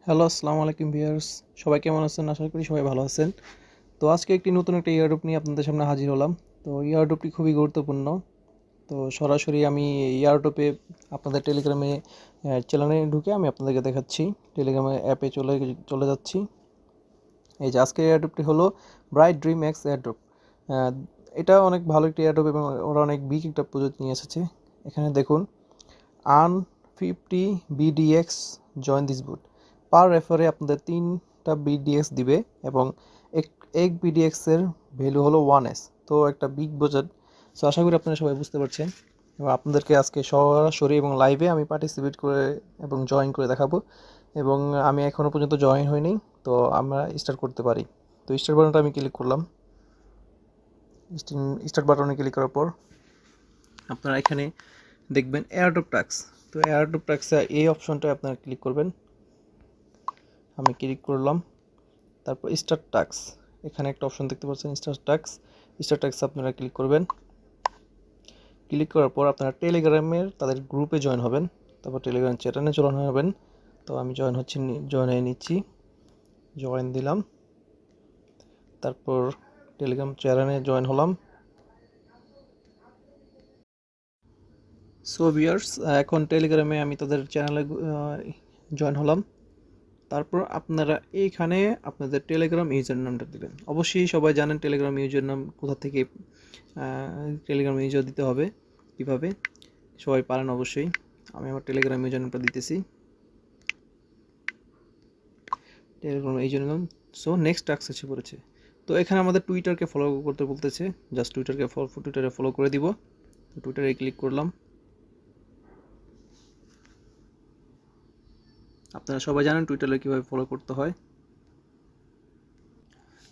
Hello, আসসালামু আলাইকুম viewers. সবাই কেমন আছেন? আশা করি সবাই ভালো আছেন। তো আজকে নতুন একটা এয়ারড্রপ নিয়ে আপনাদের সামনে হাজির হলাম। তো এয়ারড্রপটি খুবই গুরুত্বপূর্ণ। তো সরাসরি আমি এয়ারড্রপে আপনাদের টেলিগ্রামে চ্যানেলে ঢুকে আমি আপনাদেরকে দেখাচ্ছি। টেলিগ্রামে অ্যাপে চলে যাচ্ছি। এই যে আজকের এয়ারড্রপটি হলো ব্রাইট ড্রিম এক্স এয়ারড্রপ। এটা অনেক ভালো একটা এয়ারড্রপ এবং ওরা অনেক বিগ একটা প্রজেক্ট নিয়ে এসেছে। এখানে দেখুন, আর্ন 50 BDX জয়েন দিস বুট। পার রেফারে আপনাদের 3টা BDX দিবে এবং এক BDX এর ভ্যালু হলো 1S। তো একটা বিগ বাজেট। সো আশা করি আপনারা সবাই বুঝতে পারছেন এবং আপনাদেরকে আজকে সরাসরি এবং লাইভে আমি পার্টিসিপেট করে এবং জয়েন করে দেখাবো। এবং আমি এখনও পর্যন্ত জয়েন হইনি, তো আমরা স্টার্ট করতে পারি। তো স্টার্ট বাটনটা আমি ক্লিক করলাম। স্টার্ট বাটনে ক্লিক করার পর আপনারা এখানে দেখবেন এয়ারড্রপ টাস্ক। তো এয়ারড্রপ টাস্কে এই অপশনটা আপনারা ক্লিক করবেন। আমি ক্লিক করলাম। তারপর স্টার্ট টাস্ক, এখানে একটা অপশন দেখতে পাচ্ছেন স্টার্ট টাস্ক আপনারা ক্লিক করবেন। ক্লিক করার পর আপনারা টেলিগ্রামের তাদের গ্রুপে জয়েন হবেন। তারপর টেলিগ্রাম চ্যানেলে জয়েন হবেন। তো আমি জয়েন হয়ে নিচ্ছি। জয়েন দিলাম। তারপর টেলিগ্রাম চ্যানেলে জয়েন হলাম। সো ভিউয়ার্স, এখন টেলিগ্রামে আমি তাদের চ্যানেলে জয়েন হলাম। তারপর আপনারা এইখানে আপনাদের টেলিগ্রাম ইউজার নামটা দিবেন। অবশ্যই সবাই জানেন টেলিগ্রাম ইউজার নাম কোথা থেকে টেলিগ্রাম ইউজার দিতে হবে, কিভাবে সবাই পারেন অবশ্যই। আমি আমার টেলিগ্রাম ইউজার নামটা দিতেছি, টেলিগ্রাম ইউজার নাম। সো নেক্সট টাস্ক এসে পড়েছে। তো এখানে আমাদের টুইটারকে ফলো করতে বলতেছে। জাস্ট টুইটারে ফলো করে দিব। টুইটারে ক্লিক করলাম। আপনারা সবাই জানেন টুইটারে কীভাবে ফলো করতে হয়।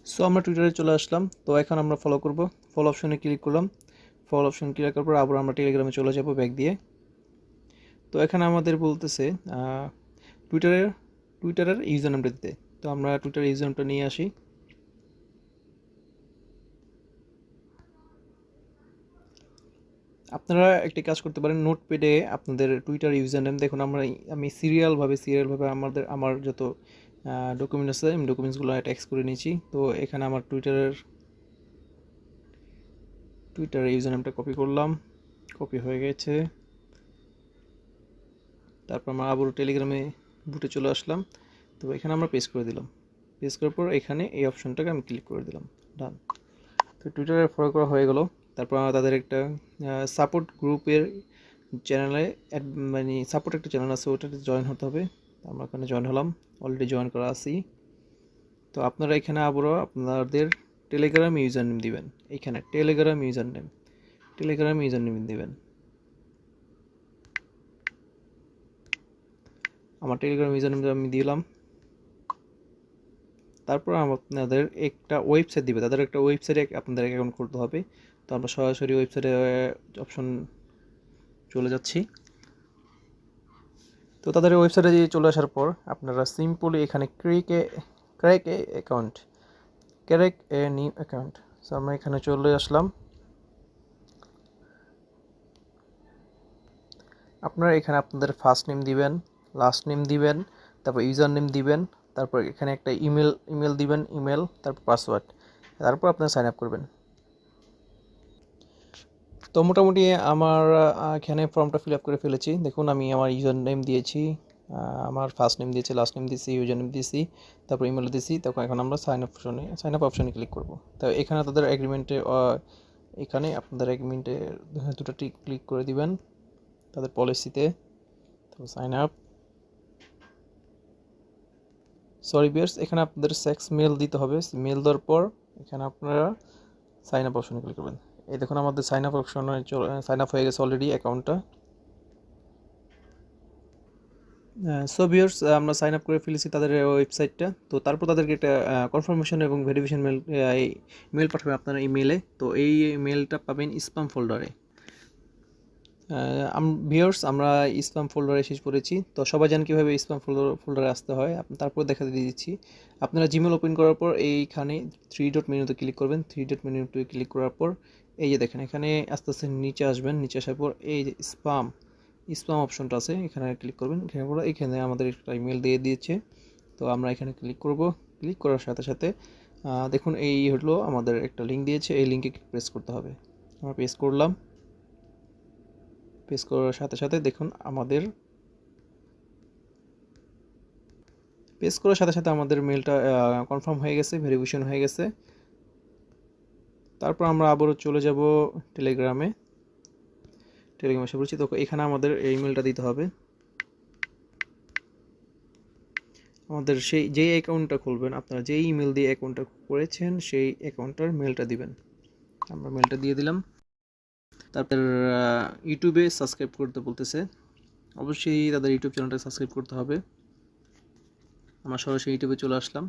সো আমরা টুইটারে চলে আসলাম। তো এখন আমরা ফলো করব। ফলো অপশনে ক্লিক করলাম। ফলো অপশন ক্লিক করার পর আবার আমরা টেলিগ্রামে চলে যাব ব্যাক দিয়ে। তো এখানে আমাদের বলতেছে টুইটারের টুইটারের ইউজার নামটা দিতে। তো আমরা টুইটারের ইউজার নামটা নিয়ে আসি। আপনারা একটি কাজ করতে পারেন, নোটপ্যাডে আপনাদের টুইটার ইউজার নেম দেখুন। আমি সিরিয়ালভাবে আমার যত ডকুমেন্ট আছে আমি ডকুমেন্টসগুলো ট্যাক্স করে নিয়েছি। তো এখানে আমার টুইটারের ইউজার নামটা কপি করলাম। কপি হয়ে গেছে। তারপর আমরা আবার টেলিগ্রামে বুটে চলে আসলাম। তো এখানে আমরা পেস্ট করে দিলাম। পেস্ট করার পর এখানে এই অপশনটাকে আমি ক্লিক করে দিলাম। ডান। তো টুইটারে ফলো করা হয়ে গেল। তারপর আমরা তাদের একটা সাপোর্ট গ্রুপের চ্যানেলে মানে সাপোর্ট একটা চ্যানেল আছে, ওটাতে জয়েন হতে হবে। আমরা ওখানে জয়েন হলাম, অলরেডি জয়েন করা আছি। তো আপনারা এখানে আবারও আপনাদের টেলিগ্রাম ইউজার নেম দিবেন। এইখানে টেলিগ্রাম ইউজার নেম দিবেন। আমার টেলিগ্রাম ইউজার নেমটা আমি দিলাম। তারপর আপনাদের একটা ওয়েবসাইট দিবে, তাদের একটা ওয়েবসাইটে আপনাদের অ্যাকাউন্ট খুলতে হবে। তো আমরা সরাসরি ওয়েবসাইটে অপশন চলে যাচ্ছি। তো তাদের ওয়েবসাইটে চলে আসার পর আপনারা সিম্পলি এখানে crack a new account. So আমরা এখানে চলে আসলাম। আপনারা এখানে আপনাদের ফার্স্ট নেম দিবেন, লাস্ট নেম দিবেন, তারপর ইউজার নেম দিবেন, তারপর এখানে একটা ইমেল দিবেন, তারপর পাসওয়ার্ড, তারপর আপনারা সাইন আপ করবেন। তো মোটামুটি আমার এখানে ফর্মটা ফিল আপ করে ফেলেছি। দেখুন আমি আমার ইউজার নেম দিয়েছি, আমার ফার্স্ট নেম দিয়েছি, লাস্ট নেম দিয়েছি, ইউজার নেম দিয়েছি, তারপর ইমেল দিয়েছি। তখন এখন আমরা সাইন আপ অপশনে ক্লিক করব। তো এখানে তাদের এখানে আপনাদের এগ্রিমেন্টে দুটো ক্লিক করে দিবেন তাদের পলিসিতে। তো সাইন আপ, সরি বিয়ার্স, এখানে আপনাদের মেল দিতে হবে। মেল দেওয়ার পর এখানে আপনারা সাইন আপ অপশনে ক্লিক করবেন। এই দেখুন আমাদের সাইন আপ অপশনে সাইন আপ হয়ে গেছে অলরেডি অ্যাকাউন্টটা। সো ভিউয়ার্স, আমরা সাইন আপ করে ফেলেছি তাদের ওয়েবসাইটটা। তো তারপর তাদেরকে একটা কনফার্মেশন এবং ভেরিফিকেশন মেল পাঠাবে আপনার ইমেলে। তো এই মেলটা পাবেন স্প্যাম ফোল্ডারে। ভিউয়ার্স, আমরা স্প্যাম ফোল্ডারে শেষ করেছি। তো সবাই জানেন কীভাবে স্প্যাম ফোল্ডারে আসতে হয়। তারপর দেখা দিয়ে দিচ্ছি। আপনারা জিমেল ওপেন করার পর এইখানে 3 ডট মেনুতে ক্লিক করবেন। 3 ডট মেনুতে ক্লিক করার পর এই যে দেখেন, এখানে আস্তে আস্তে নিচে আসবেন। নিচে আসার পর এই যে স্প্যাম অপশনটা আছে, এখানে ক্লিক করবেন। এখানে আমাদের একটা ইমেল দিয়ে দিয়েছে। তো আমরা এখানে ক্লিক করব। ক্লিক করার সাথে সাথে দেখুন এই হলো আমাদের একটা লিঙ্ক দিয়েছে, এই লিঙ্কে প্রেস করতে হবে। আমরা প্রেস করলাম। প্রেস করার সাথে সাথে দেখুন আমাদের মেলটা কনফার্ম হয়ে গেছে, ভেরিফিকেশন হয়ে গেছে। তারপর আমরা আবারও চলে যাব টেলিগ্রামে এসে বলছি। তো এখানে আমাদের এই মেলটা দিতে হবে। আমাদের যেই অ্যাকাউন্টটা খুলবেন, আপনারা যেই ইমেল দিয়ে অ্যাকাউন্টটা করেছেন সেই অ্যাকাউন্টটার মেলটা দিবেন। আমরা মেলটা দিয়ে দিলাম। তারপর ইউটিউবে সাবস্ক্রাইব করতে বলতেছে, অবশ্যই তাদের ইউটিউব চ্যানেলটা সাবস্ক্রাইব করতে হবে। আমরা সরাসরি ইউটিউবে চলে আসলাম।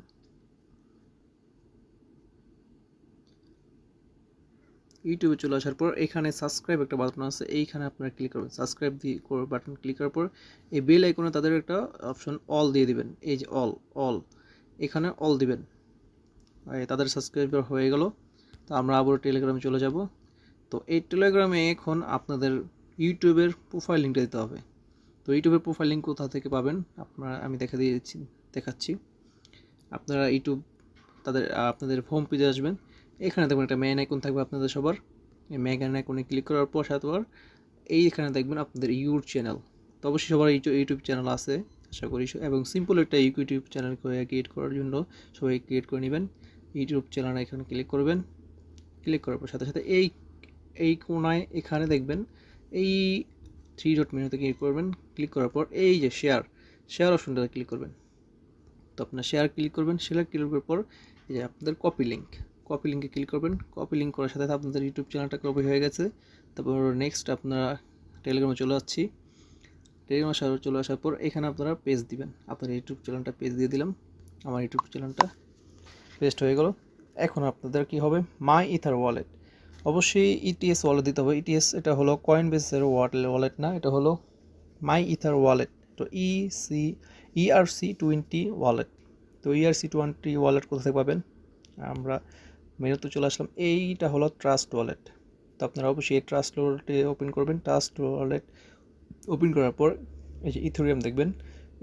ইউটিউবে চলে আসার পর এখানে সাবস্ক্রাইব একটা বাটন আছে, এইখানে আপনারা ক্লিক করবেন। সাবস্ক্রাইব দিয়ে বাটন ক্লিক করার পর এই বেল আইকনে তাদের একটা অপশন অল দিয়ে দিবেন। এই যে অল এখানে অল দিবেন। তাদের সাবস্ক্রাইবার হয়ে গেল। তো আমরা আবার টেলিগ্রামে চলে যাব। তো এই টেলিগ্রামে এখন আপনাদের ইউটিউবের প্রোফাইল লিঙ্কটা দিতে হবে। তো ইউটিউবের প্রোফাইল লিঙ্ক কোথা থেকে পাবেন আমি দেখাচ্ছি। আপনারা ইউটিউব আপনাদের হোম পেজে আসবেন। এখানে দেখবেন একটা মেইন আইকন থাকবে আপনাদের সবার। এই মেইন আইকনে ক্লিক করার পর সাথে এইখানে দেখবেন আপনাদের ইউর চ্যানেল। তো অবশ্যই সবার ইউটিউব চ্যানেল আছে আশা করি, এবং সিম্পল একটা ইউটিউব চ্যানেল ক্রিয়েট করার জন্য সবাই ক্রিয়েট করে নেবেন। ইউটিউব চ্যানেল এখানে ক্লিক করবেন। ক্লিক করার পর সাথে সাথে এই কোণায় এখানে দেখবেন এই 3 ডট মেনুতে ক্লিক করবেন। ক্লিক করার পর এই যে শেয়ার অপশনটাতে ক্লিক করবেন। তো আপনার শেয়ার ক্লিক করবেন। শেয়ার ক্লিক করার পর এই যে আপনাদের কপি লিঙ্কে ক্লিক করবেন। কপি লিঙ্ক করার সাথে আপনাদের ইউটিউব চ্যানেলটা কপি হয়ে গেছে। তারপর নেক্সট আপনারা টেলিগ্রামে চলে যাচ্ছি। টেলিগ্রামে চলে আসার পর এখানে আপনারা পেজ দিবেন। আপনার ইউটিউব চ্যানেলটা পেজ দিয়ে দিলাম। আমার ইউটিউব চ্যানেলটা পেস্ট হয়ে গেল। এখন আপনাদের কি হবে, মাই ইথার ওয়ালেট, অবশ্যই ইটিএস ওয়ালেট দিতে হবে। ইটিএস এটা হলো কয়েনবেসের ওয়ালেট না, এটা হলো মাই ইথার ওয়ালেট। তো ERC20 ওয়ালেট। তো ERC20 ওয়ালেট কোথা থেকে পাবেন, আমরা মেনুতে চলে আসলাম। এইটা হলো ট্রাস্ট ওয়ালেট। তো আপনারা অবশ্যই এই ট্রাস্ট ওয়ালেটে ওপেন করবেন। ট্রাস্ট ওয়ালেট ওপেন করার পর এই যে ইথেরিয়াম দেখবেন,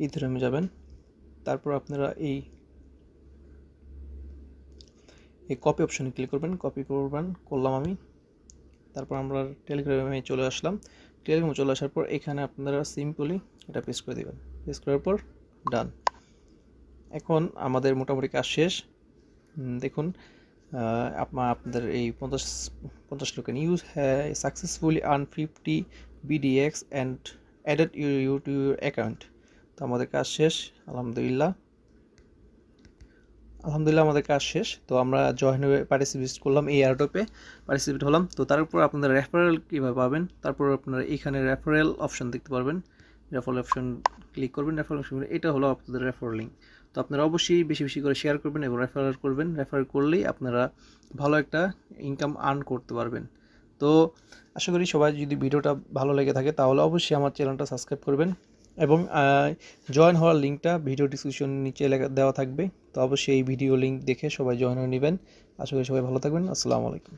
ইথেরিয়ামে যাবেন। তারপর আপনারা এই কপি অপশনে ক্লিক করবেন। করলাম আমি। তারপর আমরা টেলিগ্রামে চলে আসলাম। টেলিগ্রামে চলে আসার পর এখানে আপনারা সিম্পলি এটা পেস্ট করে দেবেন। পেস্ট করার পর ডান। এখন আমাদের মোটামুটি কাজ শেষ। দেখুন আপনাদের এই 50 token use successfully earn 50 BDX and added you to your account. তো আমাদের কাজ শেষ, আলহামদুলিল্লাহ আমাদের কাজ শেষ। তো আমরা জয়েন হয়ে পার্টিসিপেট করলাম, এই এয়ারড্রপে পার্টিসিপেট হলাম। তো তারপর আপনারা রেফারেল কীভাবে পাবেন, তারপর আপনারা এখানে রেফারেল অপশন দেখতে পারবেন। রেফারেল অপশন ক্লিক করবেন। রেফারেল অপশন এটা হলো আপনাদের রেফারেল লিঙ্ক। তো আপনারা অবশ্যই বেশি বেশি করে শেয়ার করবেন এবং রেফারেল করবেন। রেফারেল করলেই আপনারা ভালো একটা ইনকাম আর্ন করতে পারবেন। তো আশা করি সবাই যদি ভিডিওটা ভালো লেগে থাকে তাহলে অবশ্যই আমার চ্যানেলটা সাবস্ক্রাইব করবেন এবং জয়েন হওয়ার লিঙ্কটা ভিডিও ডিসক্রিপশন নিচে দেওয়া থাকবে। তো অবশ্যই এই ভিডিও লিঙ্ক দেখে সবাই জয়েন হয়ে নেবেন। আশা করি সবাই ভালো থাকবেন। আসসালামু আলাইকুম।